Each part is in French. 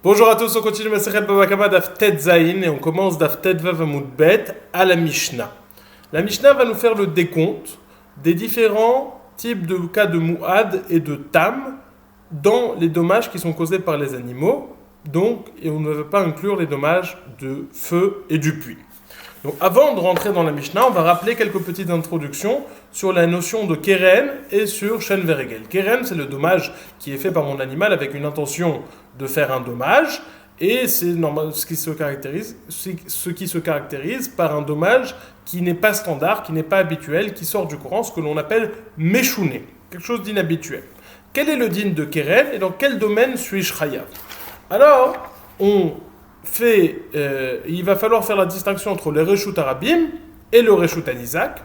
Bonjour à tous, on continue Masechet Bava Kama Daf Tet Zayin et on commence Daf Tet Vav Amud Bet à la Mishnah. La Mishnah va nous faire le décompte des différents types de cas de Mu'ad et de Tam dans les dommages qui sont causés par les animaux, donc, et on ne veut pas inclure les dommages de feu et du puits. Donc avant de rentrer dans la Mishnah, on va rappeler quelques petites introductions sur la notion de Keren et sur Shen Veregel. Keren, c'est le dommage qui est fait par mon animal avec une intention de faire un dommage, et c'est normal, ce qui se caractérise par un dommage qui n'est pas standard, qui n'est pas habituel, qui sort du Coran, ce que l'on appelle Meshouné, quelque chose d'inhabituel. Quel est le din de Keren et dans quel domaine suis-je chayav? Alors, il va falloir faire la distinction entre le Reshut Arabim et le Reshut Anizak,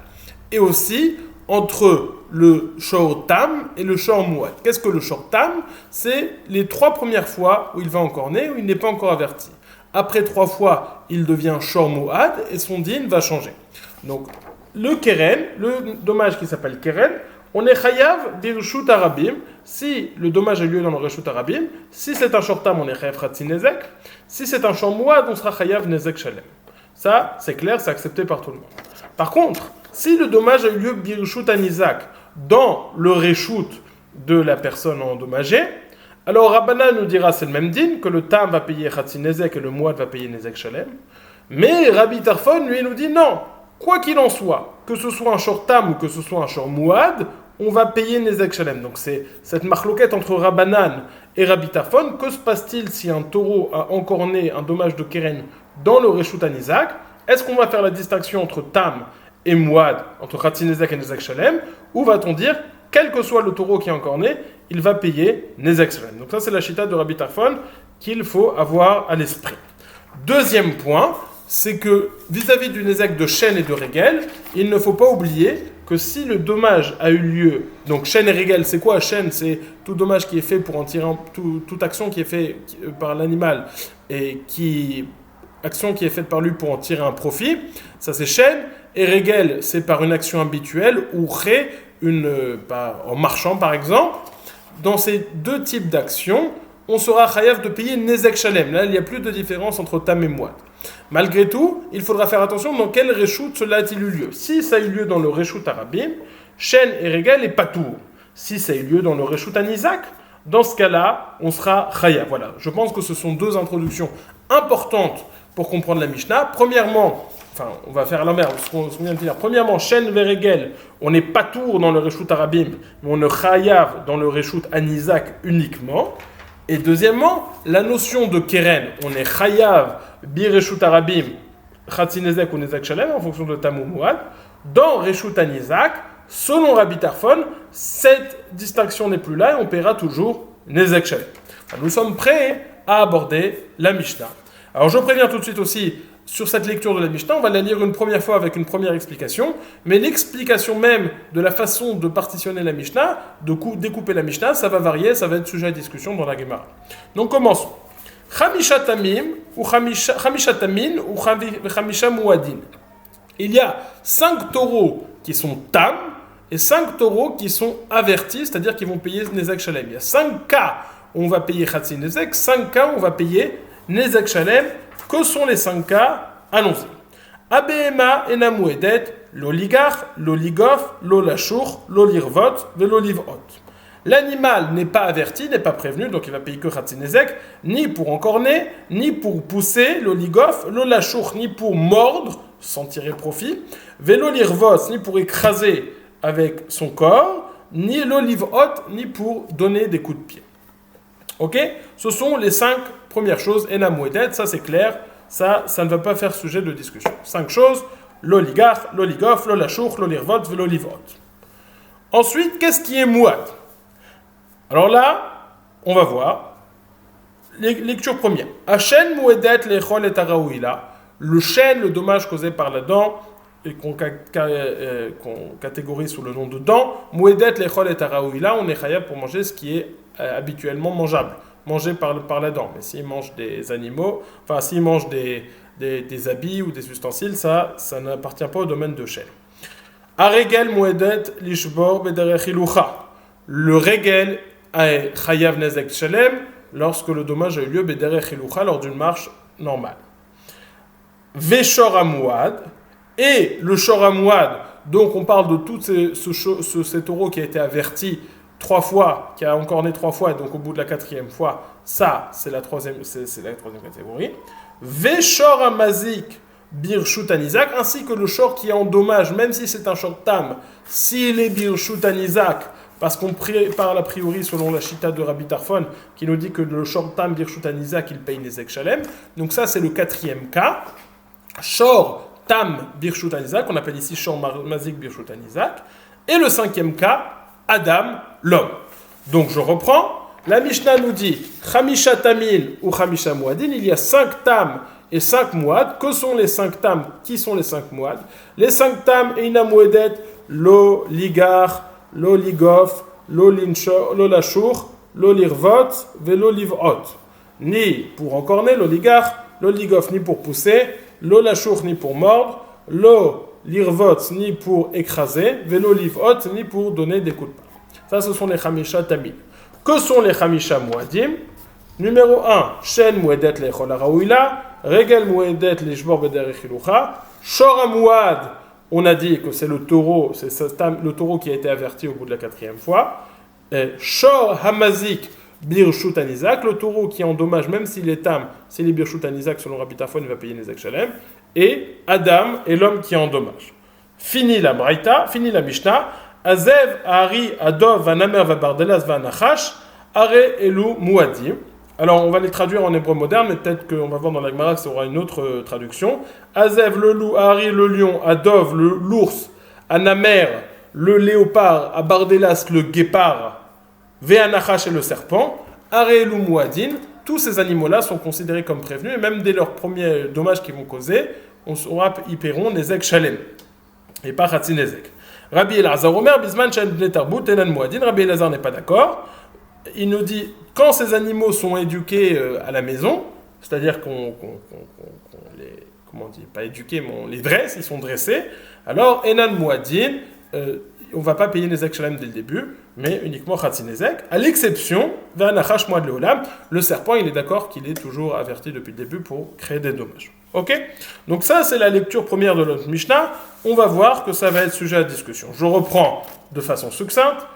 et aussi entre le Shor Tam et le Shor Muad. Qu'est-ce que le Shor Tam? C'est les 3 premières fois où il va encore naître, où il n'est pas encore averti. Après 3 fois, il devient Shor Muad et son din va changer. Donc, le Keren, le dommage qui s'appelle Keren, on est chayav birshut arabim si le dommage a lieu dans le reshut arabim. Si c'est un shor tam, on est chayav chatzi nezek. Si c'est un shor muad, on sera chayav nezek shalem. Ça, c'est clair, c'est accepté par tout le monde. Par contre, si le dommage a eu lieu birshut anizak dans le reshut de la personne endommagée, alors Rabbana nous dira c'est le même din que le tam va payer chatzi nezek et le muad va payer nezek shalem. Mais Rabbi Tarfon lui nous dit non. Quoi qu'il en soit, que ce soit un shor tam ou que ce soit un shor muad, on va payer Nezek Shalem. Donc c'est cette marloquette entre Rabbanan et Rabbi Tarfon. Que se passe-t-il si un taureau a encore né un dommage de Keren dans le Reshut Anizak? Est-ce qu'on va faire la distinction entre tam et muad, entre Khatsi Nezek et Nezek Shalem? Ou va-t-on dire, quel que soit le taureau qui est encore né, il va payer Nezek Shalem? Donc ça c'est la chita de Rabbi Tarfon qu'il faut avoir à l'esprit. Deuxième point, c'est que vis-à-vis du Nezek de Shen et de Regel, il ne faut pas oublier que si le dommage a eu lieu, donc Shen et Regel, c'est quoi Shen? C'est tout dommage qui est fait pour en tirer, toute action qui est faite par l'animal et action qui est faite par lui pour en tirer un profit, ça c'est Shen, et Regel, c'est par une action habituelle ou Ré, en marchant par exemple. Dans ces deux types d'actions, on sera chayav de payer Nezek Shalem. Là, il n'y a plus de différence entre Tam et Muad. Malgré tout, il faudra faire attention dans quel Reshut cela a-t-il eu lieu. Si ça a eu lieu dans le Reshut Arabim, Shen et Regel et Patour. Si ça a eu lieu dans le Reshut Anizak, dans ce cas-là, on sera chayav. Voilà, je pense que ce sont deux introductions importantes pour comprendre la Mishnah. Premièrement, on va faire à l'envers, ce qu'on vient de dire. Premièrement, Shen et Regel, on n'est Patour dans le Reshut Arabim, mais on est chayav dans le Reshut Anizak uniquement. Et deuxièmement, la notion de Keren, on est chayav bireshut arabim, chatzi nezek ou nezek shalem, en fonction de tam ou muad. Dans reshut anizak, selon Rabbi Tarfon, cette distinction n'est plus là et on paiera toujours nezek shalem. Nous sommes prêts à aborder la Mishnah. Alors je préviens tout de suite aussi, sur cette lecture de la Mishnah, on va la lire une première fois avec une première explication, mais l'explication même de la façon de partitionner la Mishnah, de découper la Mishnah, ça va varier, ça va être sujet à discussion dans la Gemara. Donc commençons. Chamisha tamim ou chamisha tamin ou chamisha muadin. Il y a 5 taureaux qui sont tam et 5 taureaux qui sont avertis, c'est-à-dire qui vont payer nezek shalem. Il y a 5 cas où on va payer chatzi nezek, 5 cas où on va payer nezek shalem. Que sont les 5 cas? Allons-y. Abema enamuedet, l'oligar, l'oligof, l'olashur, l'olirvot, l'olivot. L'animal n'est pas averti, n'est pas prévenu, donc il va payer que chatzi nezek, ni pour encorner, ni pour pousser, l'oligof, l'olashur, ni pour mordre, sans tirer profit, l'olirvot, ni pour écraser avec son corps, ni l'olivot, ni pour donner des coups de pied. Ok? Ce sont les 5 premières choses, enamuedet, ça c'est clair, ça ne va pas faire sujet de discussion. 5 choses, l'oligar, l'oligof, l'olashur, l'olirvot, l'olivot. Ensuite, qu'est-ce qui est muad? Alors là, on va voir. Lecture première. Hashen muedet lechol et araouila. Le chêne, le dommage causé par la dent, et qu'on catégorise sous le nom de dent. Muedet lechol et araouila, on est chayav pour manger ce qui est habituellement mangeable. Mangé par la dent. Mais s'il mange des animaux, s'il mange des habits ou des ustensiles, ça n'appartient pas au domaine de chêne. Aregel muedet lishbor bederech ilucha. Le regel est chayav nezek shalem lorsque le dommage a eu lieu Bederech Hilucha lors d'une marche normale. Veshor Amouad, et le Shor Amouad, donc on parle de tout ce taureau qui a été averti 3 fois, qui a encore né 3 fois, et donc au bout de la 4e fois, ça c'est la troisième catégorie. Veshor Amazik Birshut Anizak, ainsi que le shor qui endommage, même si c'est un shor tam, s'il est Birshut Anizak, parce qu'on parle a priori selon la Shita de Rabbi Tarfon, qui nous dit que le shor tam Birshut Anizak, il paye Nezek Shalem. Donc ça c'est le 4e cas. Shor tam Birshut Anizak, on appelle ici shor mazik Birshut Anizak. Et le 5e cas, Adam, l'homme. Donc je reprends. La Mishnah nous dit Chamisha Tamin ou Chamisha Muadin, il y a 5 tam et 5 Muad. Que sont les 5 tam? Qui sont les 5 Muad? Les 5 tam, Eina Muedet, Lo Ligar, Lo Ligof, Lo Lashur, Lo Lirvot, Velo Livot. Ni pour encorner, Lo Ligar, Lo Ligof, ni pour pousser, Lo Lashur, ni pour mordre, Lo Lirvot, ni pour écraser, Velo Livot, ni pour donner des coups de pain. Ça, ce sont les Chamisha Tamin. Que sont les Chamisha Muadim? Numéro 1, Shen Muedet Lechol Araouila, Regel Muedet Leshbor Bederech Hilucha, Shor Amouad, on a dit que c'est le taureau, le taureau qui a été averti au bout de la 4e fois. Shor Hamazik Birshut Anizak, le taureau qui endommage, même s'il est tam, s'il est Birshut Anizak, selon Rabbi Tarfon, il va payer Nezek Shalem. Et Adam est l'homme qui endommage. Fini la Braïta, fini la Mishnah. Azev, Ari, Adov, Vanamer, Vabardelas, Vanachash, Are, Elu, Muadim. Alors, on va les traduire en hébreu moderne, mais peut-être qu'on va voir dans la Gemara que ça aura une autre traduction. Azev, le loup, Ari, le lion, Adov, l'ours, Anamer, le léopard, Abardelas, le guépard, Veanachash et le serpent, Are, Elu, Muadin. Tous ces animaux-là sont considérés comme prévenus, et même dès leurs premiers dommages qu'ils vont causer, ils paieront Nezek Shalem, et pas Khatsi Nezek. Rabbi Elazar Omer, Bisman Shen Bnei Tarbut, Enan Muadin. Rabbi Elazar n'est pas d'accord. Il nous dit, quand ces animaux sont éduqués à la maison, c'est-à-dire qu'on les, comment on dit, pas éduqués, mais on les dresse, ils sont dressés, alors Enan Muadin, on ne va pas payer Nezek Shalem dès le début, mais uniquement Khatsi Nezek, à l'exception d'un Nachash Moad Leolam, le serpent, il est d'accord qu'il est toujours averti depuis le début pour créer des dommages. Ok? Donc ça, c'est la lecture première de notre Mishnah. On va voir que ça va être sujet à discussion. Je reprends de façon succincte.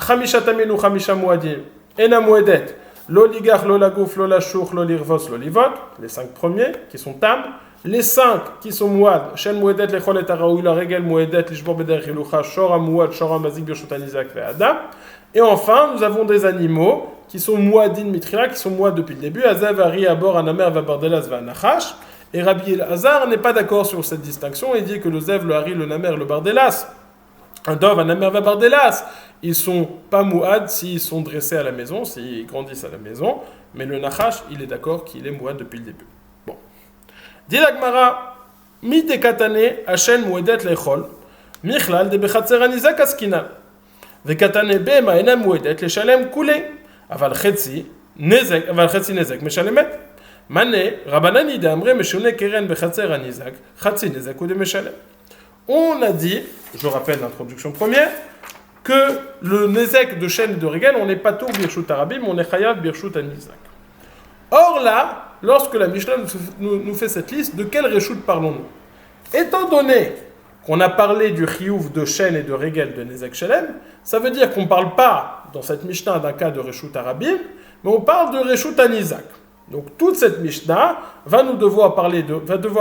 Chamisha Tamin ou Chamisha Muadim, Ena Muedet, Lo Ligar, Lo Lagouf, Lo Lashur, Lo Lirvos, Lo Livot, les 5 premiers qui sont tam. Les 5 qui sont Muad, Shen Muedet, Lechol et Araouila, Regel Muedet, Lishbor Bederech Hilucha, Shor Amouad, Shor Amazik, Birshut Anizak, Ve Adam. Et enfin, nous avons des animaux qui sont Muadin Mitrila, qui sont Muad depuis le début, Azav, Ari, Abor, Anamer, Vabardelas, Vanachash. Et Rabbi Elazar n'est pas d'accord sur cette distinction. Il dit que le Zev, le Hari, le Namer, le Bardelas, un Dov, un Namer, un Bardelas, ils sont pas Mouad s'ils sont dressés à la maison, s'ils grandissent à la maison. Mais le Nachash, il est d'accord qu'il est Mouad depuis le début. Bon. Dit la Gemara, Mi de Katane, Hashem Mouedet Lechol, Michlal de Bechatzer Anizak Askina. De Katane Bema Ena Mouedet Leshalem Koule. Aval Chetzi Nezek, Meshalemet. Mané, Rabbanani d'Amre, Meshune Keren Bechatzer Anizak, Chatzi Nezek ou de Meshalem. On a dit, je rappelle l'introduction première, que le Nezek de chêne et de Régel, on n'est pas tout Birshut Arabim, on est Chayav Birshut Anizak. Or là, lorsque la Mishnah nous fait cette liste, de quel Reshut parlons-nous? Étant donné qu'on a parlé du Chiyuv de chêne et de Régel de Nezek Shalem, ça veut dire qu'on ne parle pas dans cette Mishnah d'un cas de Reshut Arabim, mais on parle de Reshut Anizak. Donc toute cette Mishnah va devoir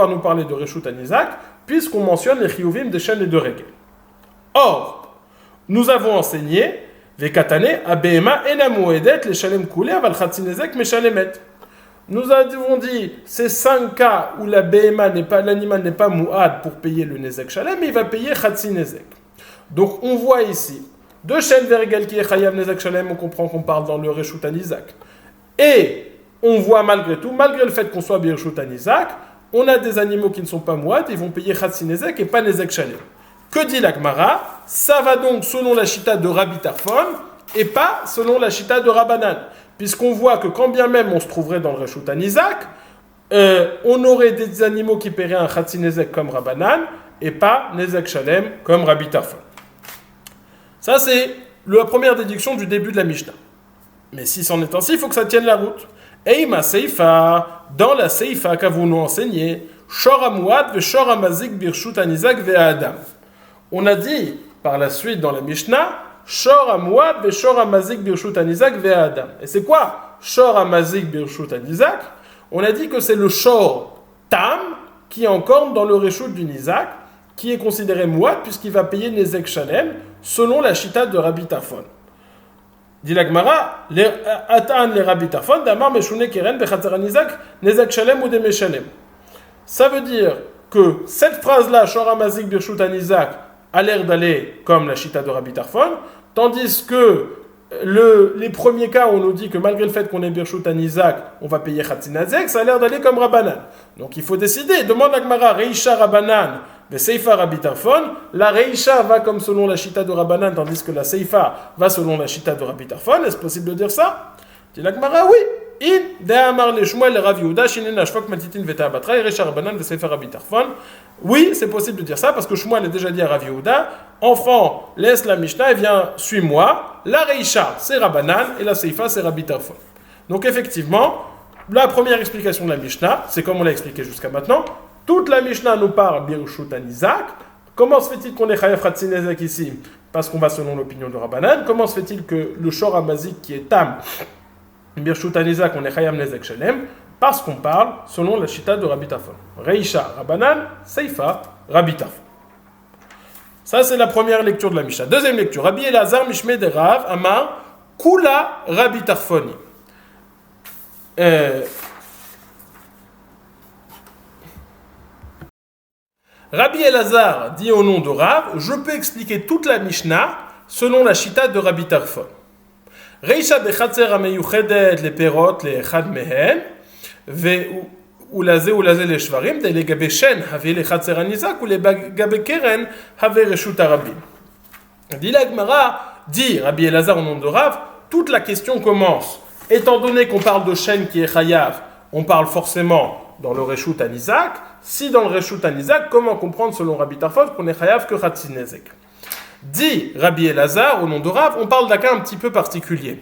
nous parler de Reshut Anizak, puisqu'on mentionne les Chiyuvim de chêne et de Régel. Or, nous avons enseigné Vekatane Abema Ena Muedet le Shalem Koule Aval Chatzi Nezek Meshalemet. Nous avons dit ces 5 cas où l'animal n'est pas Mouad pour payer le Nezek Shalem, mais il va payer Chatzi Nezek. Donc on voit ici de chêne et Régel qui est Chayav Nezek Shalem, on comprend qu'on parle dans le Reshut Anizak. Et on voit malgré tout, malgré le fait qu'on soit Birshut Anizak, on a des animaux qui ne sont pas Mouad, ils vont payer Chatzi Nezek et pas Nezek Shalem. Que dit la Gemara? Ça va donc selon la Shita de Rabbi Tarfon et pas selon la Shita de Rabbanan. Puisqu'on voit que quand bien même on se trouverait dans le Reshut Anizak, on aurait des animaux qui paieraient un Chatzi Nezek comme Rabbanan et pas Nezek Shalem comme Rabbi Tarfon. Ça c'est la première déduction du début de la Mishnah. Mais si c'en est ainsi, il faut que ça tienne la route. Eima Seifa, dans la Seifa qu'avons nous enseigné, Shor Amouad ve Shor Amazik Birshut Anizak ve Adam. On a dit par la suite dans la Mishnah, Shor Amouad ve Shor Amazik Birshut Anizak ve Adam. Et c'est quoi Shor Amazik Birshut Anizak? On a dit que c'est le Shor Tam qui est encore dans le Reshut du Nizak, qui est considéré Mouad puisqu'il va payer Nezek Shalem selon la Chita de Rabbi Tarfon. Dit la Gemara, Atan le Rabbi Tarfon, Damar Meshune Keren Bechatzer Nizak, Nezek Shalem ou Deme Shalem. Ça veut dire que cette phrase-là, Shor Amazik Birshut Anizak, a l'air d'aller comme la Chita de Rabbi Tarfon, tandis que les premiers cas où on nous dit que malgré le fait qu'on est Birshut Anizak, on va payer Khatzinazek, ça a l'air d'aller comme Rabbanan. Donc il faut décider. Demande à Gemara, Reisha Rabbanan, Seifa Rabbi Tarfon. La Reisha va comme selon la Chita de Rabbanan, tandis que la Seifa va selon la Chita de Rabbi Tarfon. Est-ce possible de dire ça? Dit la Gemara, oui. In de'amar le Shmuel le Rav Yehuda shinen ashfok matitin veta batra Reisha Rabbanan Seifa Rabbi Tarfon. Oui, c'est possible de dire ça parce que Shmuel a déjà dit à Rav Yehuda, enfant, laisse la Mishnah et viens, suis-moi. La Reisha, c'est Rabbanan et la Seifa, c'est Rabbi Tarfon. Donc effectivement, la première explication de la Mishnah, c'est comme on l'a expliqué jusqu'à maintenant. Toute la Mishnah nous parle Birshut Anizak. Comment se fait-il qu'on est Chayav Khatzinezek ici? Parce qu'on va selon l'opinion de Rabbanan. Comment se fait-il que le Shor Amazik qui est Tam, Birshut Anizak, on est Chayav Nezek Shalem? Parce qu'on parle selon la Chita de Rabbi Tarfon. Reisha, Rabbanan, Seifa, Rabbi Tarfon. Ça, c'est la première lecture de la Mishnah. Deuxième lecture. Rabbi Elazar, Mishme de Rav, Amar, Kula, Rabbi Tarfoni. Rabbi Elazar dit au nom de Rav, je peux expliquer toute la Mishnah selon la Chita de Rabbi Tarfon. Reisha bechatzer ameyuchedet le perot le echad mehen, ולזה לשברים, לגבי שן, הביא לחצר הניזק, ולגבי קרן, הביא רשות הרבים. Dit la Gemara, dit Rabbi Elazar au nom de Rav, toute la question commence. Étant donné qu'on parle de chêne qui est chayav, on parle forcément dans le Reshut Anizak. Si dans le Reshut Anizak, comment comprendre selon Rabbi Tarfon qu'on est chayav que Khatzinezek? Dit Rabbi Elazar au nom de Rav, on parle d'un cas un petit peu particulier.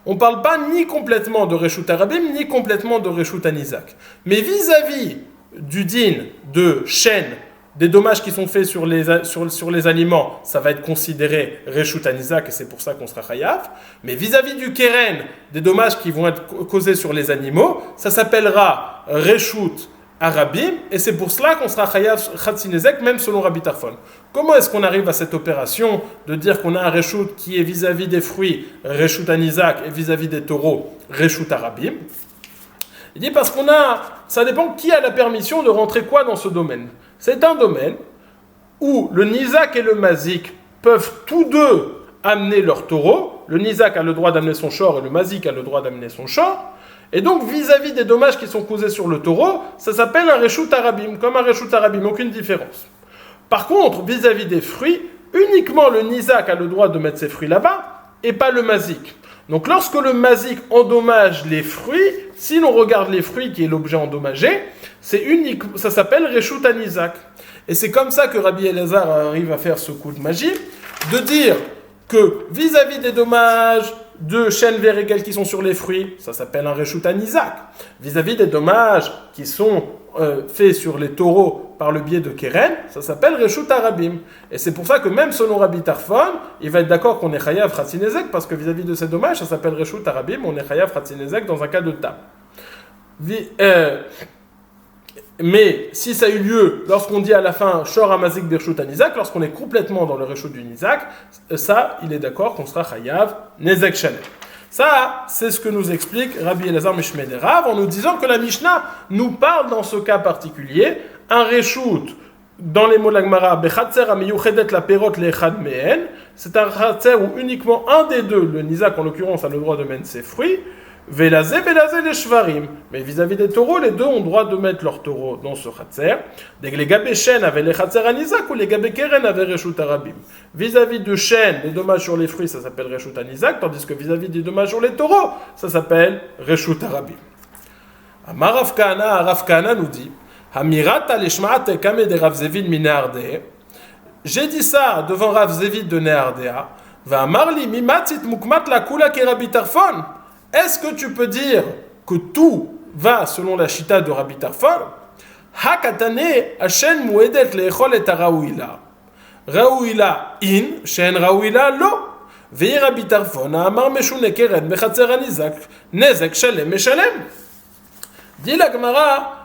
On ne parle pas ni complètement de Reshut Arabim, ni complètement de Reshut Anizak. Mais vis-à-vis du din de chêne, des dommages qui sont faits sur les aliments, ça va être considéré Reshut Anizak, et c'est pour ça qu'on sera chayav. Mais vis-à-vis du keren, des dommages qui vont être causés sur les animaux, ça s'appellera Reshut Arabim, et c'est pour cela qu'on sera chayav Khatzinezek, même selon Rabbi Tarfon. Comment est-ce qu'on arrive à cette opération de dire qu'on a un Reshut qui est vis-à-vis des fruits, Reshut Anizak, et vis-à-vis des taureaux, Reshut Arabim? Il dit parce qu'on a, ça dépend qui a la permission de rentrer quoi dans ce domaine. C'est un domaine où le Nizak et le Mazik peuvent tous deux amener leur taureau. Le Nizak a le droit d'amener son shor et le Mazik a le droit d'amener son shor. Et donc, vis-à-vis des dommages qui sont causés sur le taureau, ça s'appelle un Reshut Arabim, comme un Reshut Arabim, aucune différence. Par contre, vis-à-vis des fruits, uniquement le Nizak a le droit de mettre ses fruits là-bas, et pas le Mazik. Donc, lorsque le Mazik endommage les fruits, si l'on regarde les fruits qui est l'objet endommagé, ça s'appelle Reshut Anizak. Et c'est comme ça que Rabbi Elazar arrive à faire ce coup de magie, de dire que vis-à-vis des dommages de chêne vérégel qui sont sur les fruits, ça s'appelle un Reshut Anizak. Vis-à-vis des dommages qui sont faits sur les taureaux par le biais de Keren, ça s'appelle Reshut Arabim. Et c'est pour ça que même selon Rabbi Tarfon, il va être d'accord qu'on est chayav Khatzinezek, parce que vis-à-vis de ces dommages, ça s'appelle Reshut Arabim, on est chayav Khatzinezek dans un cas de tam. Mais si ça a eu lieu lorsqu'on dit à la fin Shor Amazik Birshut Anizak, lorsqu'on est complètement dans le Reshut du Nizak, ça, il est d'accord qu'on sera chayav Nezek Shalem. Ça, c'est ce que nous explique Rabbi Elazar Mishme de Rav en nous disant que la Mishnah nous parle dans ce cas particulier un Reshut dans les mots de la Gemara, Bechatzer amiyuchedet la perot lechad mehen, c'est un Chatzer où uniquement un des deux, le Nizak en l'occurrence, a le droit de mettre ses fruits. Velazé les shvarim. Mais vis-à-vis des taureaux, les deux ont le droit de mettre leurs taureaux dans ce chatzer. Les gabé chêne avaient les chatzer anizak ou les gabé keren avaient reshut arabim. Vis-à-vis de chêne, les dommages sur les fruits, ça s'appelle reshut anizak, tandis que vis-à-vis des dommages sur les taureaux, ça s'appelle reshut arabim. Amar Rav Kahana nous dit, Hamirata leshmaat kame de Rav Zevid mineardeh. J'ai dit ça devant Rav Zevid de Neardea. Va amarli mimatzit mukmat la kula ke Rabbi Tarfon. Est-ce que tu peux dire que tout va selon la chita de Rabbi Tarfon, Hakatane Hashem Mouedet Lechol et Raouila. Raouila in, Shen Raouila lo. Vei Rabbi Tarfon, Amar Meshune Keren, Bechatzer Anizak, Nezek Shalem Meshalem. Dit la Gemara,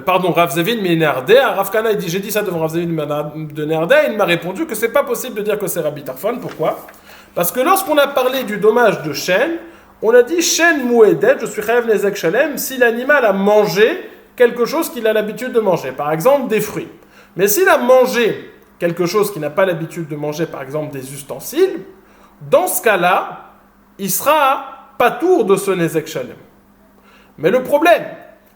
Rav Zevin Menardea, Rav Kana dit, j'ai dit ça devant Rav Zevin de Nerdea, il m'a répondu que c'est pas possible de dire que c'est Rabbi Tarfon. Pourquoi? Parce que lorsqu'on a parlé du dommage de Shen, on a dit Shen Mouedet, je suis Chayav Nezek Shalem, si l'animal a mangé quelque chose qu'il a l'habitude de manger, par exemple des fruits. Mais s'il a mangé quelque chose qu'il n'a pas l'habitude de manger, par exemple des ustensiles, dans ce cas-là, il sera patour de ce Nezek Shalem. Mais le problème,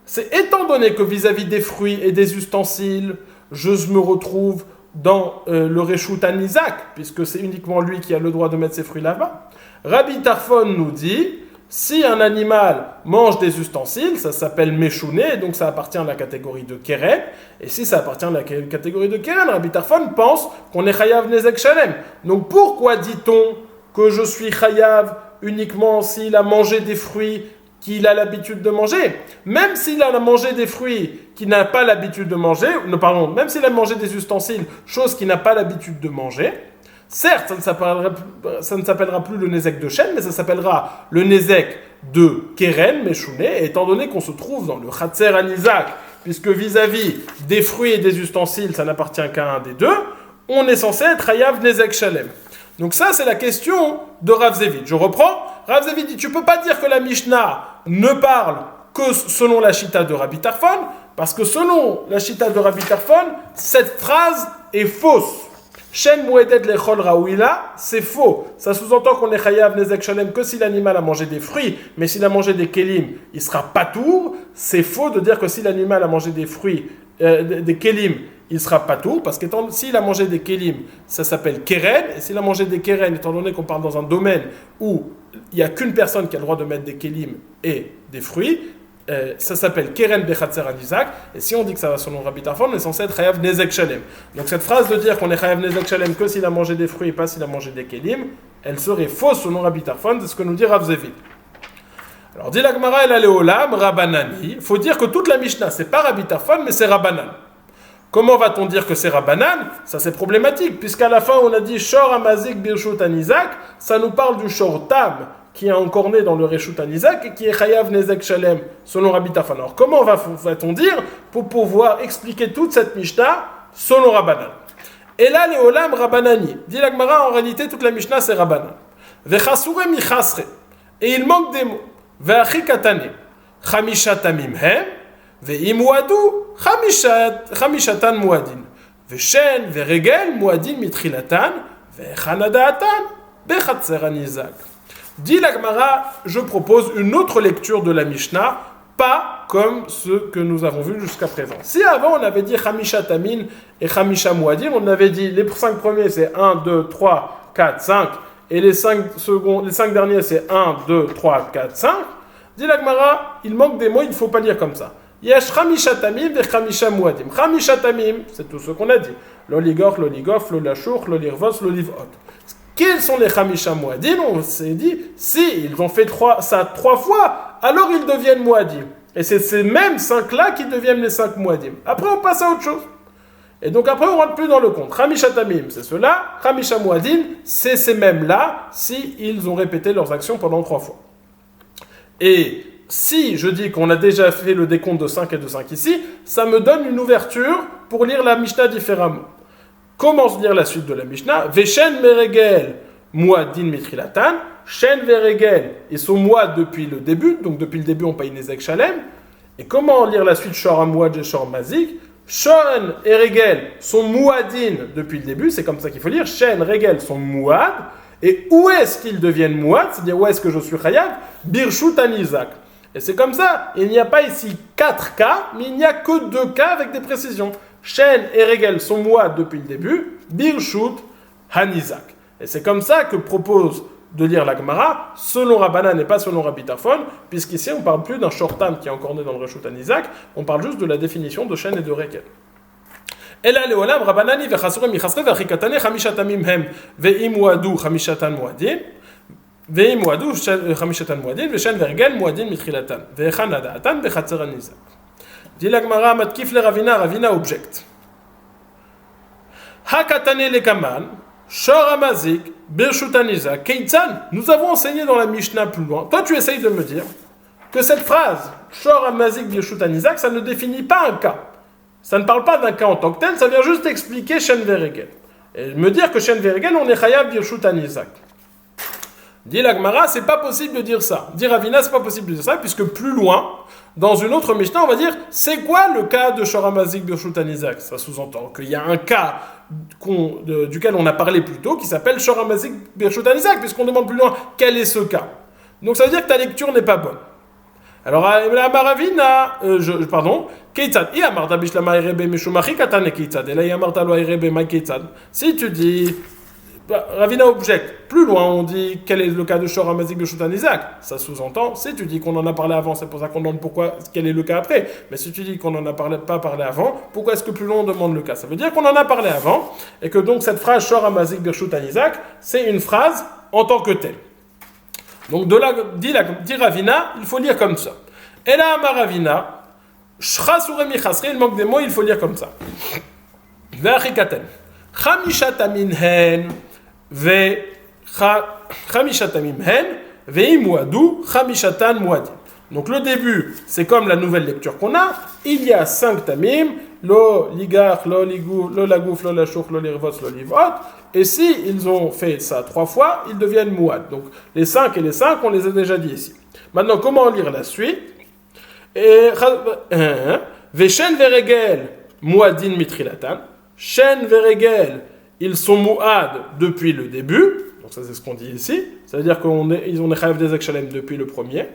c'est étant donné que vis-à-vis des fruits et des ustensiles, je me retrouve dans le Reshut Anizak, puisque c'est uniquement lui qui a le droit de mettre ses fruits là-bas, Rabbi Tarfon nous dit, si un animal mange des ustensiles, ça s'appelle Meshouné, donc ça appartient à la catégorie de Keren, et si ça appartient à la catégorie de Keren, Rabbi Tarfon pense qu'on est Chayav Nezek Shalem. Donc pourquoi dit-on que je suis Chayav uniquement s'il a mangé des fruits qu'il a l'habitude de manger? Même s'il a mangé des fruits qu'il n'a pas l'habitude de manger, même s'il a mangé des ustensiles, chose qu'il n'a pas l'habitude de manger, certes, ça ne s'appellera plus le Nezek de Shen, mais ça s'appellera le Nezek de Keren, Meshouné, étant donné qu'on se trouve dans le Chatzer Anizak, puisque vis-à-vis des fruits et des ustensiles, ça n'appartient qu'à un des deux, on est censé être Hayav Nezek Shalem. Donc ça, c'est la question de Rav Zevin. Je reprends. Rav Zevin dit, tu ne peux pas dire que la Mishnah ne parle que selon la Shita de Rabbi Tarfon, parce que selon la Shita de Rabbi Tarfon, cette phrase est fausse. Shen Mouedet Lechol Raouila, c'est faux. Ça sous-entend qu'on est Chayav Nezek Shalem que si l'animal a mangé des fruits, mais s'il a mangé des kelim, il sera patour. C'est faux de dire que si l'animal a mangé des fruits, des kelim, il sera patour, parce que s'il a mangé des kelim, ça s'appelle keren, et s'il a mangé des keren, étant donné qu'on parle dans un domaine où il n'y a qu'une personne qui a le droit de mettre des kelim et des fruits, ça s'appelle keren bechatzer anizak, et si on dit que ça va selon Rabbi Tarfon, on est censé être chayav nezek shalem. Donc cette phrase de dire qu'on est chayav nezek shalem que s'il a mangé des fruits et pas s'il a mangé des kelim, elle serait fausse selon Rabbi Tarfon, c'est ce que nous dit Rav Zevin. Alors dit la Gemara el aleolam Rabbanani, il faut dire que toute la Mishnah, c'est pas Rabbi Tarfon, mais c'est Rabbanan. Comment va-t-on dire que c'est Rabbanan? Ça c'est problématique, puisqu'à la fin on a dit Shor Amazik Birshut Anizak, ça nous parle du Shor Tam, qui est encore né dans le Reshut Anizak et qui est Chayav Nezek Shalem, selon Rabbi Tarfon. Alors comment va-t-on dire pour pouvoir expliquer toute cette Mishnah selon Rabbanan? Et là, les Olam Rabbanani, dit la Gemara, en réalité toute la Mishnah c'est Rabbanan. Vechasure michasre, et il manque des mots. Ve'achi katane, chamishatamim hem, ve'imouadou, chamishatan muadin. Ve'shen, ve'regel, muadin mitrilatan, ve'chanadaatan, bechatzer anizak. Dit la Gemara, je propose une autre lecture de la Mishnah, pas comme ce que nous avons vu jusqu'à présent. Si avant on avait dit Chamisha Tamin et Chamisha Muadim, on avait dit les 5 premiers c'est 1, 2, 3, 4, 5, et les 5 derniers c'est 1, 2, 3, 4, 5, dit la Gemara, il manque des mots, il ne faut pas lire comme ça. Yesh Chamisha Tamim et Chamisha Muadim. Chamisha Tamim, c'est tout ce qu'on a dit. L'oligoch, l'oligof, l'olachur, l'olirvos, l'olivot. Quels sont les Chamisha Muadim? On s'est dit, si ils ont fait ça 3 fois, alors ils deviennent Muadim. Et c'est ces mêmes 5-là qui deviennent les 5 Muadim. Après, on passe à autre chose. Et donc après, on ne rentre plus dans le compte. Chamisha Tamim, c'est ceux-là. Chamisha Muadim, c'est ces mêmes-là, si ils ont répété leurs actions pendant 3 fois. Et si je dis qu'on a déjà fait le décompte de 5 et de 5 ici, ça me donne une ouverture pour lire la Mishnah différemment. Comment lire la suite de la Mishnah? Veshen meregel muadin mitrilatan. Shen veregel, ils sont muad depuis le début, donc depuis le début on paye Nezek Shalem. Et comment lire la suite Shor Amuad et Shor Mazik? Shen et regel sont muadin depuis le début, c'est comme ça qu'il faut lire. Shen, regel sont muad. Et où est-ce qu'ils deviennent muad? C'est-à-dire où est-ce que je suis chayav? Birshut Anizak. Et c'est comme ça, il n'y a pas ici 4 cas, mais il n'y a que 2 cas avec des précisions. Shen et Regel sont muad depuis le début, Birshut Hanizak. Et c'est comme ça que propose de lire la Gemara, selon Rabbanan et pas selon Rabbi Tarfon, puisqu'ici on ne parle plus d'un shortam qui est encore né dans le Reshut Hanizak, on parle juste de la définition de Shen et de Regel. Et là, les Olam, Rabbanani, Vechasure, Michasre, Vechikatane, Chamishatamim hem, Ve'imuadu, Chamishatan Muadin. Vei Mouadou, Chamishatan Mouadin, Veshen Vergel, Mouadin Mitrilatan, Vechan Adaatan, Bechatzer Nizak. Dit la Gemara, Matkif le Ravina, Ravina objecte. Hakatane le Kaman, Shor Amazik, Birshut Nizak, Keitzan. Nous avons enseigné dans la Mishnah plus loin. Toi, tu essayes de me dire que cette phrase, Shor Amazik, Birshut Nizak, ça ne définit pas un cas. Ça ne parle pas d'un cas en tant que tel, ça vient juste expliquer Shen Vergel. Et me dire que Shen Vergel, on est Chayav Birshut Nizak. Dit la Gemara, c'est pas possible de dire ça. Dit Ravina, c'est pas possible de dire ça, puisque plus loin, dans une autre Mishnah, on va dire, c'est quoi le cas de Shor Amazik Birshut Nizak? Ça sous-entend qu'il y a un cas duquel on a parlé plus tôt, qui s'appelle Shor Amazik Birshut Nizak, puisqu'on demande plus loin, quel est ce cas? Donc ça veut dire que ta lecture n'est pas bonne. Alors, la Maravina, pardon, Keitzad, si tu dis, Ravina objecte. Plus loin, on dit quel est le cas de Shor Amazik Birshut Nizak. Ça sous-entend, si tu dis qu'on en a parlé avant, c'est pour ça qu'on demande quel est le cas après. Mais si tu dis qu'on n'en a pas parlé avant, pourquoi est-ce que plus loin on demande le cas? Ça veut dire qu'on en a parlé avant, et que donc cette phrase Shor Amazik Birshut Nizak, c'est une phrase en tant que telle. Donc de là, dit Ravina, il faut lire comme ça. Et là, Maravina, Shrasuremi Chasri, il manque des mots, il faut lire comme ça. Ve'achikaten. Chamishat Aminhen. Donc le début, c'est comme la nouvelle lecture qu'on a. Il y a 5 tamim, lo ligach, lo ligou, lo lagouf, lo lachouk, lo lirvot, lo livot. Et si ils ont fait ça 3 fois, ils deviennent mouad. Donc les 5 et les 5, on les a déjà dit ici. Maintenant, comment lire la suite? Veshen veregel mouadin mitrilatan. Shen veregel, ils sont mouad depuis le début. Donc ça c'est ce qu'on dit ici. Ça veut dire qu'ils ont des chayav des shalem depuis le premier.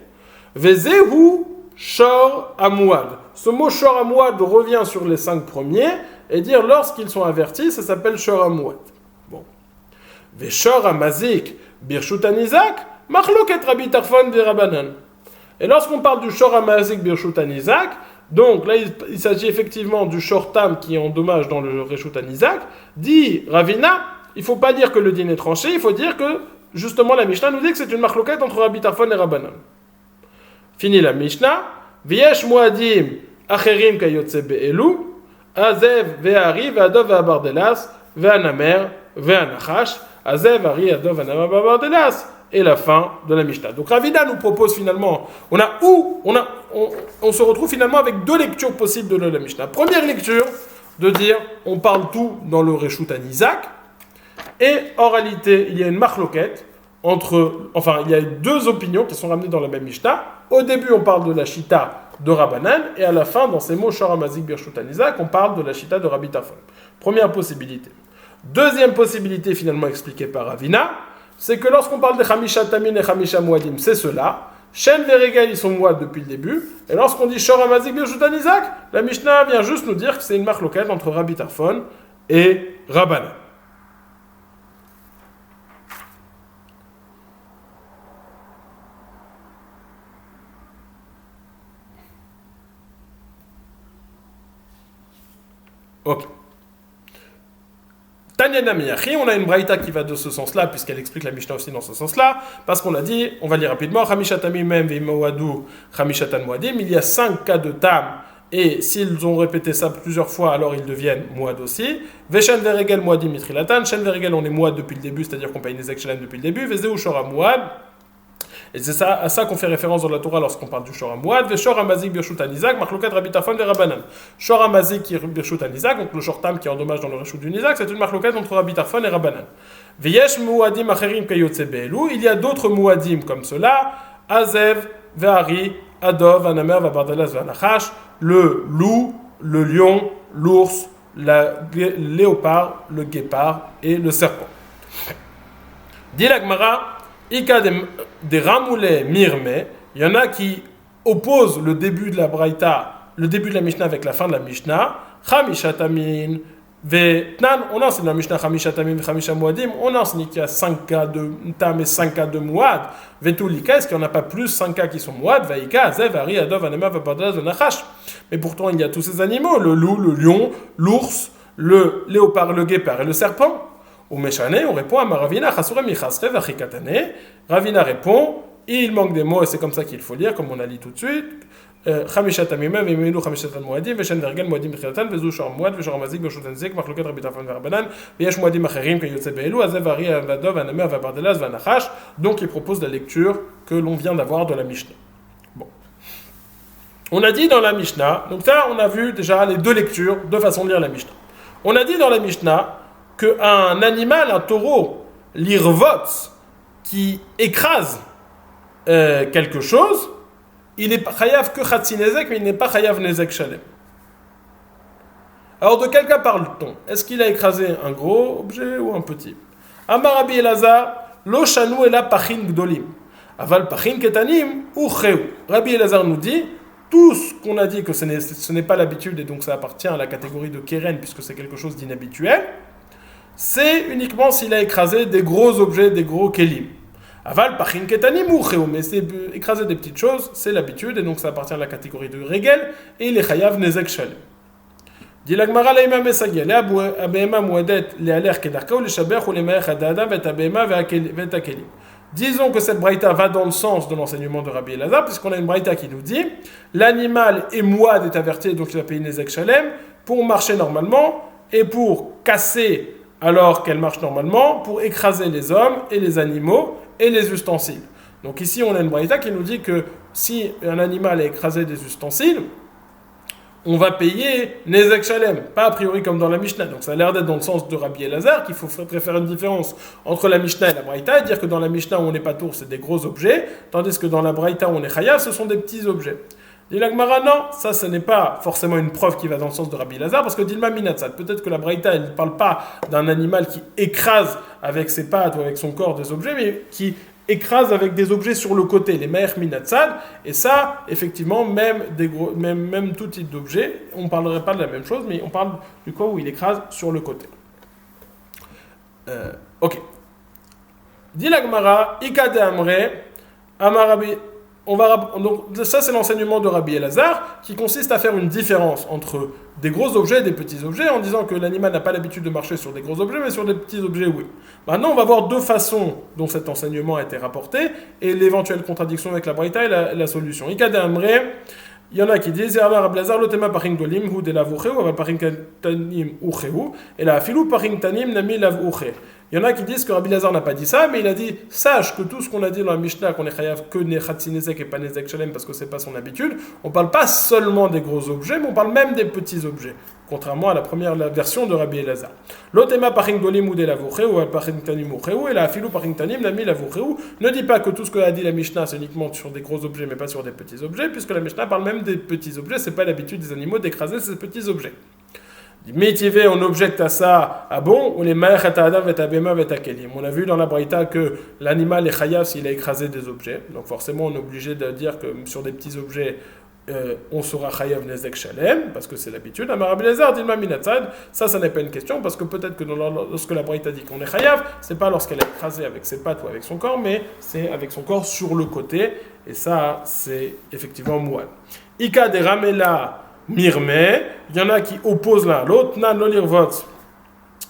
Vezehu shor amouad. Ce mot shor amouad revient sur les 5 premiers et dire lorsqu'ils sont avertis, ça s'appelle shor amouad. Bon. Veshor amazik birshut nizak machloket rabbi tarfon verabanan. Et lorsqu'on parle du shor amazik birshut nizak, donc là il s'agit effectivement du shor tam qui est en dommage dans le reshut nizak, dit Ravina, il ne faut pas dire que le din est tranché, il faut dire que justement la Mishnah nous dit que c'est une machloket entre Rabbi Tarfon et Rabbanan. Fini la Mishnah. V'yesh muadim acherim kayotze be'elu, azev ve'ari ve'adov ve'abardelas, ve'anamer ve'anachash, azev ari adov ve'anamer ve'abardelas. Et la fin de la Mishnah. Donc Ravina nous propose finalement, on se retrouve finalement avec 2 lectures possibles de la Mishnah. Première lecture, de dire on parle tout dans le reshut nizak, et en réalité il y a une machloket il y a 2 opinions qui sont ramenées dans la même Mishnah. Au début on parle de la Shita de Rabbanan, et à la fin dans ces mots Shor Amazik Birshut Nizak on parle de la Shita de Rabbi Tarfon. Première possibilité. Deuxième possibilité finalement expliquée par Ravina, c'est que lorsqu'on parle de Chamisha Tamin et Chamisha Mouadim, c'est cela. Shen Veregel, ils sont mouad depuis le début. Et lorsqu'on dit Shor Amazik Birshut Nizak, la Mishnah vient juste nous dire que c'est une machloket entre Rabbi Tarfon et Rabbanan. Ok. Tanya Namiyachi, on a une braïta qui va de ce sens-là, puisqu'elle explique la Mishnah aussi dans ce sens-là, parce qu'on l'a dit, on va lire rapidement, Chamishatamim mem ve'imawadu Chamishatan muadim, il y a 5 cas de tam, et s'ils ont répété ça plusieurs fois, alors ils deviennent mouad aussi. Veshen veregel muadim mitrilatan, shen veregel on est mouad depuis le début, c'est-à-dire qu'on paye les exchalem depuis le début, vezeu shora mouad. Et c'est à ça qu'on fait référence dans la Torah lorsqu'on parle du Shor HaMouad. Ve-Shor HaMazik Birshut Nizak, Machloket Rabbi Tarfon ve-Rabbanan. Shor HaMazik Birshut Nizak, donc le Shor Tam qui est en dommage dans le Reshut du Nizak, c'est une Machloket entre Rabbi Tarfon et Rabbanan. Ve-Yesh Mouadim Acherim Kayotze Be'elu, il y a d'autres Mouadim comme cela, Azev, Ve'ari, Adov, Anamer, Vabardalas, Ve'anachash, le loup, le lion, l'ours, le léopard, le guépard et le serpent. Dit la Gemara, Ika des ramoulés mirme, il y en a qui opposent le début de la Braïta, le début de la Mishnah avec la fin de la Mishnah. Chamishatamin, Vetnan, on enseigne la Mishnah Chamishatamin, Chamishamouadim, on enseigne qu'il y a 5 cas de Tam et 5 cas de Mouad. Vetulika, est-ce qu'il n'y en a pas plus 5 cas qui sont Mouad? Vaïka, Zev, Ari, Adov, Anema, Vapadaz, Nachash. Mais pourtant, il y a tous ces animaux, le loup, le lion, l'ours, le léopard, le guépard et le serpent. Ou Meshane, on répond à Maravina, Chasure Michasre, Vachikatane. Ravina répond, il manque des mots et c'est comme ça qu'il faut lire, comme on a dit tout de suite. חמישה תמימה וימילו חמשת המועדים ושן דרגל מועדים בתחילתן וזו שור מועד ושור המזיק ברשות הנזיק מחלוקת רבי טרפון ורבנן ויש מועדים אחרים כיוצא באלו אז זה והארי והדוב והנמר והברדלס והנחש. Donc il propose la lecture que l'on vient d'avoir de la Mishnah. Bon. On a dit dans la Mishnah, donc ça on a vu déjà les deux lectures, deux façons de lire la Mishnah. On a dit dans la Mishnah qu'un animal, un taureau, l'irvot, qui écrase quelque chose, il est chayav que Khatsi Nezek, mais il n'est pas chayav Nezek Shalem. Alors de quel cas parle-t-on? Est-ce qu'il a écrasé un gros objet ou un petit? Amar Rabbi Elazar, lo shanu ela pachin gdolim. Aval pachin ketanim ou cheu. Rabbi Elazar nous dit, tout ce qu'on a dit que ce n'est pas l'habitude et donc ça appartient à la catégorie de keren puisque c'est quelque chose d'inhabituel, c'est uniquement s'il a écrasé des gros objets, des gros kelim. Aval pachin ketanim ou cheu, mais c'est écraser des petites choses, c'est l'habitude et donc ça appartient à la catégorie de regel et il est chayav nezek shalem. Dit la Gemara laïma mesagia, les abéma mouadet, les alers kedarka ou les shabech ou les meech adada vet abéma vet akelim. Disons que cette braïta va dans le sens de l'enseignement de Rabbi Elazar, puisqu'on a une braïta qui nous dit l'animal est mouad, est averti, donc il va payer nezek shalem pour marcher normalement et pour casser alors qu'elle marche normalement, pour écraser les hommes et les animaux et les ustensiles. Donc ici on a une braïta qui nous dit que si un animal a écrasé des ustensiles, on va payer nezek shalem, pas a priori comme dans la Mishnah. Donc ça a l'air d'être dans le sens de Rabbi Elazar, qu'il faut faire une différence entre la Mishnah et la Braïta, et dire que dans la Mishnah où on n'est pas tour, c'est des gros objets, tandis que dans la Braïta où on est chayav, ce sont des petits objets. Dit la Gemara, non, ça ce n'est pas forcément une preuve qui va dans le sens de Rabbi Elazar, parce que Dilma Minatzad, peut-être que la Braïta, elle ne parle pas d'un animal qui écrase avec ses pattes ou avec son corps des objets, mais qui écrase avec des objets sur le côté, les me'er minatzad, et ça, effectivement, même tout type d'objet, on ne parlerait pas de la même chose, mais on parle du cas où il écrase sur le côté. Ok. Dit la Gemara, Ikade Amre, Amarabi. Donc, ça, c'est l'enseignement de Rabbi Elazar, qui consiste à faire une différence entre des gros objets et des petits objets, en disant que l'animal n'a pas l'habitude de marcher sur des gros objets, mais sur des petits objets, oui. Maintenant, on va voir deux façons dont cet enseignement a été rapporté, et l'éventuelle contradiction avec la Braïta et la solution. Ikade Amre, il y en a qui disent, Rabbi Elazar, l'otema paring dolim, hu de lavoucheu, aval paring tanim ucheu, et la filou paring tanim nami lavoucheu. Il y en a qui disent que Rabbi Elazar n'a pas dit ça, mais il a dit sache que tout ce qu'on a dit dans la Mishnah, qu'on est chayav que Nechatzi Nezek et pas Nezek Shalem parce que c'est pas son habitude, on parle pas seulement des gros objets, mais on parle même des petits objets, contrairement à la première version de Rabbi Elazar. L'otema paring dolim ou de lavoucheu ou paring tanim ucheu et la filou paring tanim nami lavoucheu. Ne dit pas que tout ce que a dit la Mishnah c'est uniquement sur des gros objets, mais pas sur des petits objets, puisque la Mishnah parle même des petits objets. C'est pas l'habitude des animaux d'écraser ces petits objets. Métivé, on objecte à ça, ah bon, on les maïch et adam et abema et akelim. On a vu dans la Braïta que l'animal est chayav s'il a écrasé des objets. Donc forcément, on est obligé de dire que sur des petits objets, on sera chayav nezek shalem, parce que c'est l'habitude. Amar Rabbi Elazar, dilma minatzad, ça n'est pas une question, parce que peut-être que lorsque la Braïta dit qu'on est chayav, c'est pas lorsqu'elle est écrasée avec ses pattes ou avec son corps, mais c'est avec son corps sur le côté, et ça, c'est effectivement mouad. Ika de ramela mirme, il y en a qui opposent l'un à l'autre, nan lolirvot.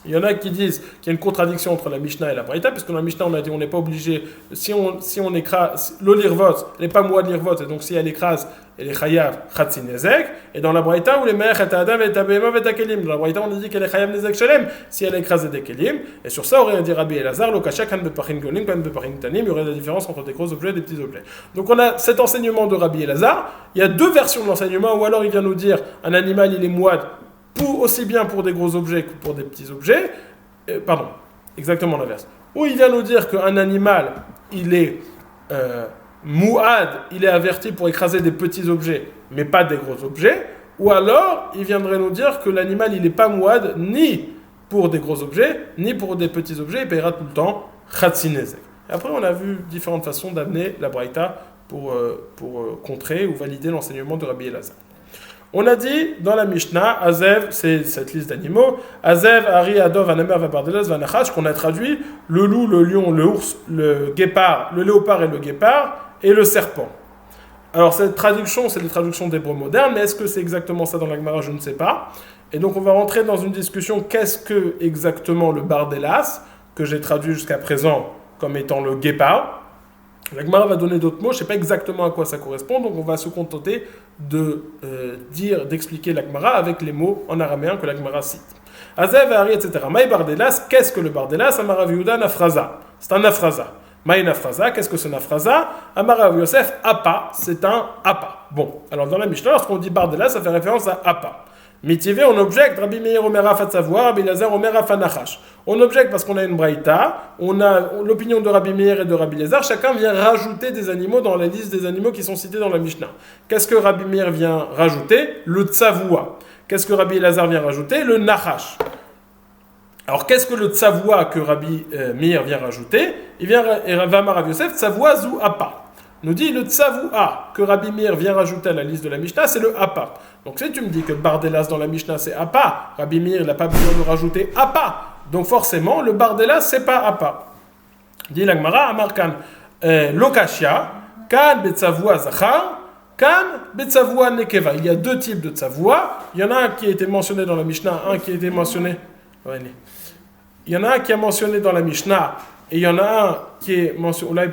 Il y en a qui disent qu'il y a une contradiction entre la Mishnah et la Braïta, puisque dans la Mishnah on a dit on n'est pas obligé, si on écrase, l'olirvot, elle n'est pas moi de l'irvot, et donc si elle écrase, elle est chayav chatzi nezek, et dans la Braïta où les me'er et adam et abema et akelim, dans la Braïta on a dit qu'elle est chayav nezek shalem, si elle écrase des kelim, et sur ça aurait dit Rabbi Elazar, lo kasha kan bepachin golim, kan bepachin tanim, il y aurait la différence entre des gros objets et des petits objets. Donc on a cet enseignement de Rabbi Elazar, il y a deux versions de l'enseignement, ou alors il vient nous dire un animal il est mouad, aussi bien pour des gros objets que pour des petits objets, pardon, exactement l'inverse. Ou il vient nous dire qu'un animal, il est mouad, il est averti pour écraser des petits objets, mais pas des gros objets, ou alors il viendrait nous dire que l'animal, il n'est pas mouad ni pour des gros objets, ni pour des petits objets, il paiera tout le temps chatzi nezek. Après, on a vu différentes façons d'amener la braïta pour contrer ou valider l'enseignement de Rabbi Elazar. On a dit dans la Mishnah, Azev, c'est cette liste d'animaux, Azev, Ari, Adov, Anamer, Vabardelas, Vanachash, qu'on a traduit le loup, le lion, le ours, le guépard, le léopard et le guépard, et le serpent. Alors cette traduction, c'est des traductions d'hébreu moderne, mais est-ce que c'est exactement ça dans la Gemara? Je ne sais pas. Et donc on va rentrer dans une discussion, qu'est-ce que exactement le bardelas? que j'ai traduit jusqu'à présent comme étant le guépard. La Gemara va donner d'autres mots, je ne sais pas exactement à quoi ça correspond, donc on va se contenter d'expliquer la Gemara avec les mots en araméen que la Gemara cite. Azev, Ari, etc. Maï Bardelas, qu'est-ce que le Bardelas? Amara Viuda Nafraza. C'est un Nafraza. Maï Nafraza, qu'est-ce que c'est Nafraza? Amara Yosef, Appa, c'est un Appa. Bon, alors dans la Mishnah, lorsqu'on dit Bardelas, ça fait référence à Appa. Mitivé, on objecte, Rabbi Meir Omer Afat Savoie, Rabbi Lazar Omer Afanachash. On objecte parce qu'on a une braïta, on a l'opinion de Rabbi Meir et de Rabbi Lazar, chacun vient rajouter des animaux dans la liste des animaux qui sont cités dans la Mishnah. Qu'est-ce que Rabbi Meir vient rajouter? Le Tsavoua. Qu'est-ce que Rabbi Lazar vient rajouter? Le Nachash. Alors qu'est-ce que le Tsavoua que Rabbi Meir vient rajouter? Il vient, Vamar Rav Yosef, Tsavoua Zou Appa. Nous dit le Tsavoua que Rabbi Meir vient rajouter à la liste de la Mishnah, c'est le Appa. Donc si tu me dis que Bardelas dans la Mishnah c'est Appa, Rabbi Meir n'a pas besoin de rajouter Appa. Donc forcément, le Bardelas c'est pas Appa. Dit la Gemara, Amarkan, Lokashia, Kan Betsavoua Zachar, Kan Betsavoua Nekeva. Il y a deux types de Tsavoua. Il y en a un qui a été mentionné dans la Mishnah, un qui a été mentionné. Il y en a un qui est mentionné dans la Mishnah, et il y en a un qui est mentionné.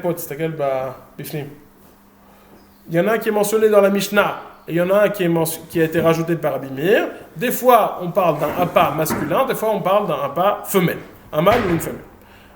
Il y en a un qui est mentionné dans la Mishnah, et il y en a un qui a été rajouté par Rabbi Meir. Des fois, on parle d'un Appa masculin, des fois, on parle d'un Appa femelle, un mâle ou une femelle.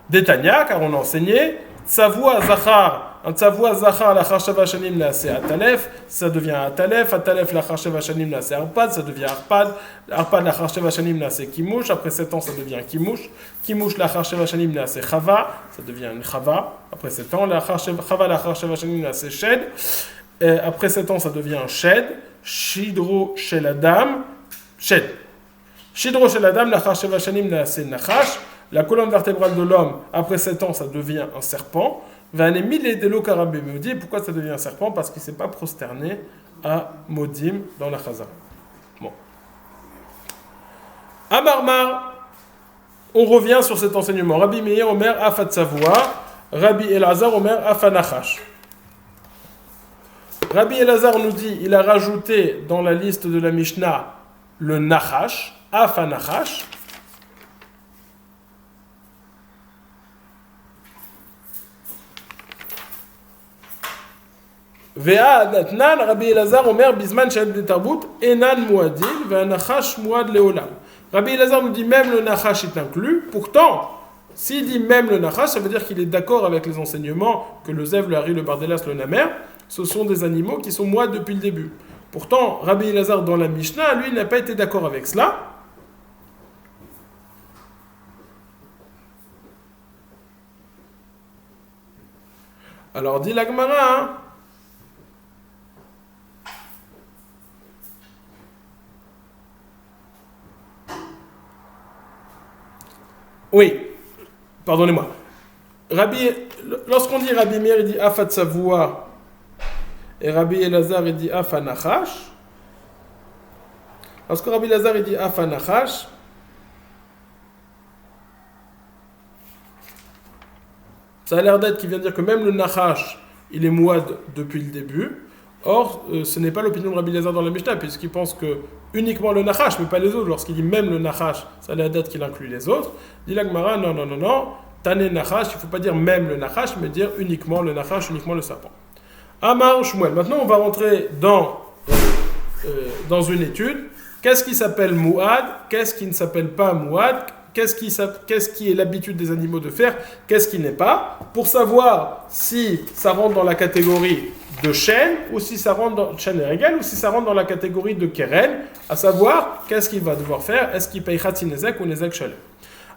Détania, car on a enseigné, Tsavoua Zachar, un Tsavoua Zachar, la Chashava Shanim, là, c'est Atalef, ça devient Atalef, Atalef, la Chashava Shanim, là, c'est Arpad, ça devient Arpad, Arpad, la Chashava Shanim, là, c'est Kimouche, après 7 ans, ça devient Kimouche, Kimouche, la Chashava Shanim, là, c'est Chava, ça devient une Chava, après 7 ans, la Chava, la Chashava Shanim, là, c'est Shed, après 7 ans, ça devient Shed, Shidro Sheladam, Shed. Shidro Sheladam, la Chashava Shanim, là, c'est Nachash, la colonne vertébrale de l'homme, après 7 ans, ça devient un serpent. Me dit pourquoi ça devient un serpent? Parce qu'il ne s'est pas prosterné à Modim dans la Chazara. Bon. À Marmar, on revient sur cet enseignement. Rabbi Meir Omer Afat Savoua, Rabbi Elazar Omer Afanachash. Rabbi Elazar nous dit il a rajouté dans la liste de la Mishnah le Nachash, Afanachash. Rabbi Elazar Omer Bisman Shad de Tarbut Enan Muadil Ve'anachash Muad Leolam. Rabbi Elazar nous dit même le Nachash est inclus. Pourtant, s'il dit même le Nachash, ça veut dire qu'il est d'accord avec les enseignements que le Zev, le Hari, le Bardelas, le Namer, ce sont des animaux qui sont muad depuis le début. Pourtant, Rabbi Elazar dans la Mishnah, lui, n'a pas été d'accord avec cela. Alors dit la Gemara, oui, pardonnez-moi. Lorsqu'on dit Rabbi Meir, il dit Afat Savoua, et Rabbi Elazar, il dit Afanachash. Lorsque Rabbi Elazar, il dit Afanachash, ça a l'air d'être qu'il vient dire que même le Nachash, il est mouad depuis le début. Or, ce n'est pas l'opinion de Rabbi Elazar dans la Mishnah, puisqu'il pense que uniquement le Nachash, mais pas les autres. Lorsqu'il dit même le Nachash, ça a l'air d'être qu'il inclut les autres. Dit la Gemara, non. Tané Nachash, il ne faut pas dire même le Nachash, mais dire uniquement le Nachash, uniquement le serpent. Amar Shmuel. Maintenant, on va rentrer dans une étude. Qu'est-ce qui s'appelle Mouad? Qu'est-ce qui ne s'appelle pas Mouad? Qu'est-ce qui est l'habitude des animaux de faire? Qu'est-ce qui n'est pas? Pour savoir si ça rentre dans la catégorie de chêne, ou si ça rentre dans chêne et régel, ou si ça rentre dans la catégorie de keren, à savoir qu'est-ce qu'il va devoir faire? Est-ce qu'il paye Khatsi Nezek ou Nezek Shalem?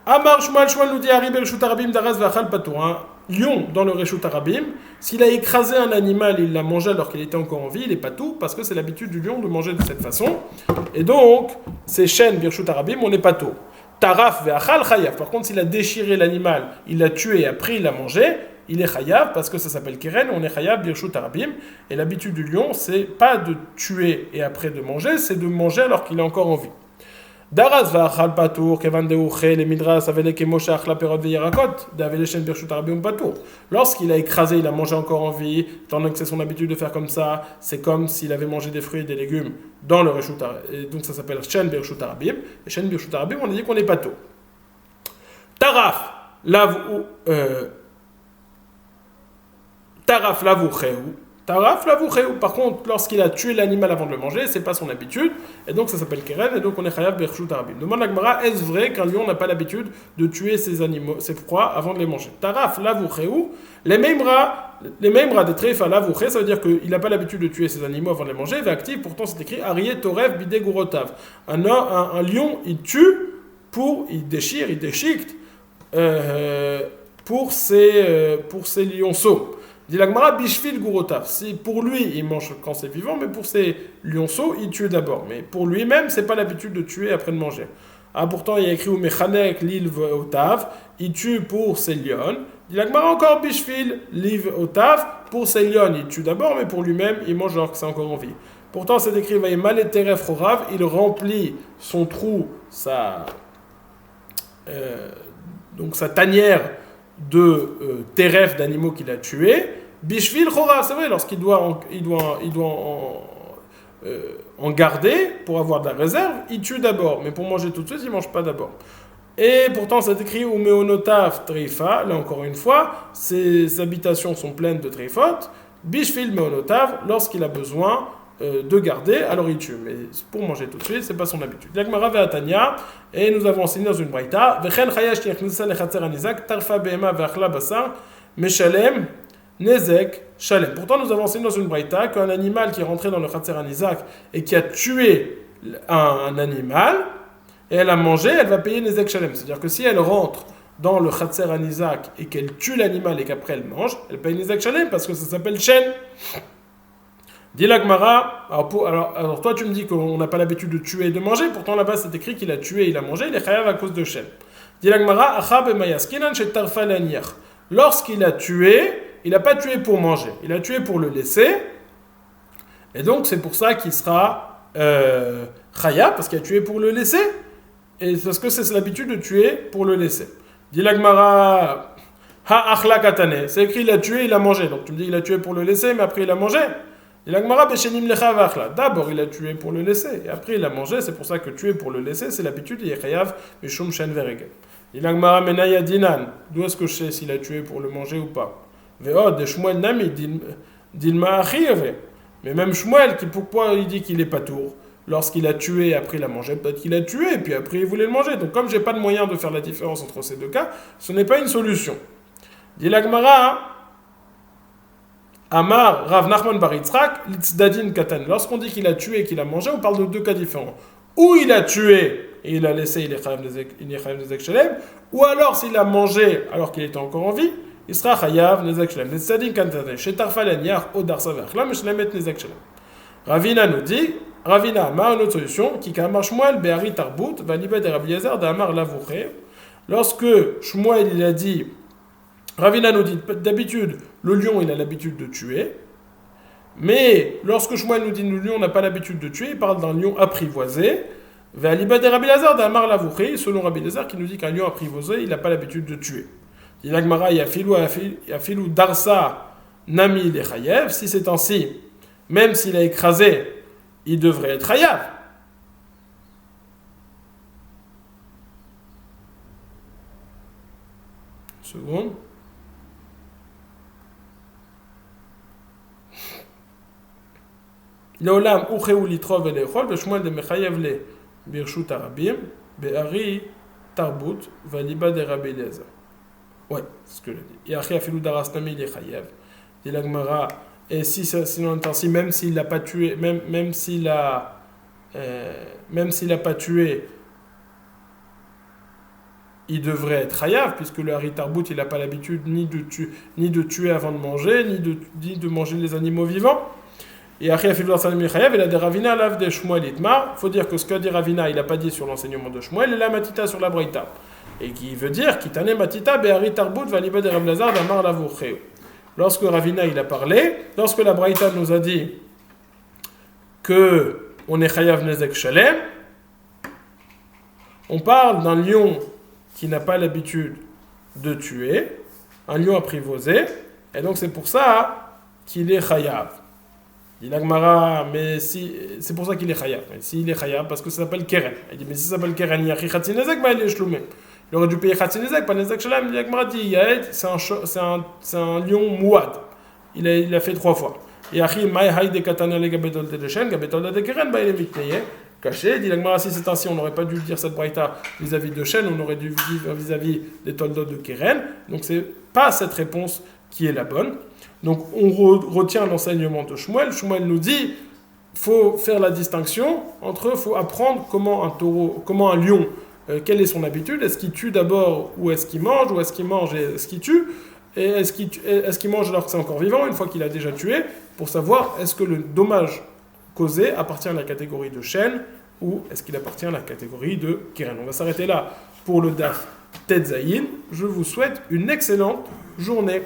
Amar Shmuel nous dit Harib el Reshut Arabim Daraz Vachal Patour. Un lion dans le Reshut Arabim, s'il a écrasé un animal, il l'a mangé alors qu'il était encore en vie, il n'est pas tout, parce que c'est l'habitude du lion de manger de cette façon. Et donc, c'est chêne Birshut Arabim, on n'est pas tout. Taraf ve'achal chayav. Par contre, s'il a déchiré l'animal, il l'a tué et après il l'a mangé, il est chayav parce que ça s'appelle keren, on est chayav birshut arabim. Et l'habitude du lion, c'est pas de tuer et après de manger, c'est de manger alors qu'il est encore en vie. Daraz ve'achal patour, kevan deuche, les midras avele kemoshe achla perot ve'yerakot, d'avele shen birshut arabim patour. Lorsqu'il a écrasé, il a mangé encore en vie, étant donné que c'est son habitude de faire comme ça, c'est comme s'il avait mangé des fruits et des légumes dans le reshut arabim. Donc ça s'appelle shen birshut arabim. Et shen birshut arabim, on a dit qu'on est patour. Taraf, lav ou taraf lavoucheu. Taraf lavoucheu. Par contre, lorsqu'il a tué l'animal avant de le manger, c'est pas son habitude, et donc ça s'appelle keren, et donc on est chayav berchut arabim. Demande la Gemara, est-ce vrai qu'un lion n'a pas l'habitude de tuer ses animaux, ses proies avant de les manger? Taraf lavoucheu. Les mêmes bras des treifa lavouché, ça veut dire qu'il n'a pas l'habitude de tuer ses animaux avant de les manger. Il actif, pourtant c'est écrit arié torev bidé gourotav. Un lion, il tue il déchiquette pour ses lionceaux. Dit la Gemara, bishvil gourotav. Si pour lui, il mange quand c'est vivant, mais pour ses lionceaux, il tue d'abord. Mais pour lui-même, c'est pas l'habitude de tuer après de manger. Ah, pourtant, il y a écrit Mechanek liv otav, il tue pour ses lions. Dit la Gemara encore bishvil liv otav, pour ses lions, il tue d'abord, mais pour lui-même, il mange alors que c'est encore en vie. Pourtant, c'est écrit Vaïmal et teref rorav, il remplit son trou, donc sa tanière de teref d'animaux qu'il a tués. Bishvil chora, c'est vrai, lorsqu'il doit en garder pour avoir de la réserve, il tue d'abord, mais pour manger tout de suite, il ne mange pas d'abord. Et pourtant, c'est écrit Umeonotav treifa, là encore une fois, ses habitations sont pleines de treifot. Bishvil meonotav, lorsqu'il a besoin de garder, alors il tue. Mais pour manger tout de suite, c'est pas son habitude. L'Agmara ve'atania, et nous avons enseigné dans une braïta, Vechen chayash tiachnisa lechatzer anizak, tarfa be'ema ve'achla basar, meshalem, nezek, shalem. Pourtant, nous avons enseigné dans une braïta qu'un animal qui est rentré dans le chatzer anizak et qui a tué un animal, et elle a mangé, elle va payer nezek shalem. C'est-à-dire que si elle rentre dans le chatzer anizak et qu'elle tue l'animal et qu'après elle mange, elle paye nezek shalem parce que ça s'appelle shen. Dit la Gemara, alors toi tu me dis qu'on n'a pas l'habitude de tuer et de manger, pourtant là-bas c'est écrit qu'il a tué et il a mangé, il est chayav à cause de Shem. Dit la Gemara, achab emayaskinan chez tarfa l'anier. Lorsqu'il a tué, il n'a pas tué pour manger, il a tué pour le laisser, et donc c'est pour ça qu'il sera chayav, parce qu'il a tué pour le laisser, et parce que c'est l'habitude de tuer pour le laisser. Dit la Gemara, ha achla katane, c'est écrit il a tué, il a mangé, donc tu me dis il a tué pour le laisser, mais après il a mangé. D'abord il a tué pour le laisser, et après il a mangé, c'est pour ça que tuer pour le laisser, c'est l'habitude, il est chayav, mishum shen veregen. Il a Gemara menaya dinan, d'où est-ce que je sais s'il a tué pour le manger ou pas? Ve'od, de Shmuel nami, dilma achiyave. Mais même Shmuel, pourquoi il dit qu'il est pas tour? Lorsqu'il a tué et après il a mangé, peut-être qu'il a tué, et puis après il voulait le manger. Donc comme j'ai pas de moyen de faire la différence entre ces deux cas, ce n'est pas une solution. Dit la Gemara, Amar Rav Nachman bar Yitzhak, l'itzdadin katan. Lorsqu'on dit qu'il a tué et qu'il a mangé, on parle de deux cas différents. Ou il a tué et il a laissé, il est chayav nezek shalem, ou alors s'il a mangé alors qu'il était encore en vie, il sera chayav nezek shalem. L'itzdadin katan, chez tarfa l'aniach, au darsa v'achla, meshlemet nezek shalem. Ravina nous dit, Ravina Amar, une autre solution, qui kamar Shmuel be'ari tarbut, valiba de Rabbi Yezer d'Amar lavouché. Lorsque Shmuel il a dit, Ravina nous dit, d'habitude, le lion, il a l'habitude de tuer. Mais lorsque Shmuel nous dit, le lion n'a pas l'habitude de tuer, il parle d'un lion apprivoisé. Ve'aliba de Rabbi Lazar d'Amar lavouché, selon Rabbi Lazar, qui nous dit qu'un lion apprivoisé, il n'a pas l'habitude de tuer. Il y a Gemara, yafilou darsa nami le chayev. Si c'est ainsi, même s'il a écrasé, il devrait être chayav. Seconde. L'olam ucheu litrov velechol veshmuel de mechayev le birshut arabim be'ari tarbut valiba de Rabbi Eliezer. Ouais, c'est ce que je dis. Et après afilou darasnami le chayev. Dit la Gemara, et si sinon ainsi, même s'il l'a pas tué, même s'il a pas tué, il devrait être chayav, puisque le hari tarbut il n'a pas l'habitude ni de tuer avant de manger, ni de manger les animaux vivants. Et après, il a des Ravina lave de Shmuel Itmar. Il faut dire que ce qu'a dit Ravina, il n'a pas dit sur l'enseignement de Shmuel, et la matita sur la braïta. Et qui veut dire, Kitane matita be'ari tarbut valiba de Rav Lazar d'amar lavouché. Lorsque Ravina il a parlé, lorsque la braïta nous a dit que on est chayav nezek shalem, on parle d'un lion qui n'a pas l'habitude de tuer, un lion apprivoisé, et donc c'est pour ça qu'il est chayav. Il a Gemara, mais si, c'est pour ça qu'il est chayav. S'il est chayav, parce que ça s'appelle keren. Il dit, mais si ça s'appelle keren, il Il aurait dû payer Khatsinezek, pas Nezek Shalem. L'Agmara dit Yaed, c'est un lion mouad. Il a fait 3 fois. Et Achim, Maï Haïde Katana le Gabetol de Shen, Gabetol de Keren, bah il est mitneye. Caché, dit l'Agmara, si c'est ainsi, on n'aurait pas dû dire cette braïta vis-à-vis de Shen, on aurait dû vivre vis-à-vis des Toldot de Keren. Donc c'est pas cette réponse qui est la bonne. Donc on retient l'enseignement de Shmuel. Shmuel nous dit faut faire la distinction entre, faut apprendre comment un lion, quelle est son habitude, est-ce qu'il tue d'abord ou est-ce qu'il mange, ou est-ce qu'il mange et est-ce qu'il tue, et est-ce qu'il mange alors que c'est encore vivant, une fois qu'il a déjà tué, pour savoir est-ce que le dommage causé appartient à la catégorie de chêne ou est-ce qu'il appartient à la catégorie de Keren. On va s'arrêter là pour le Daf Tetzaïn. Je vous souhaite une excellente journée.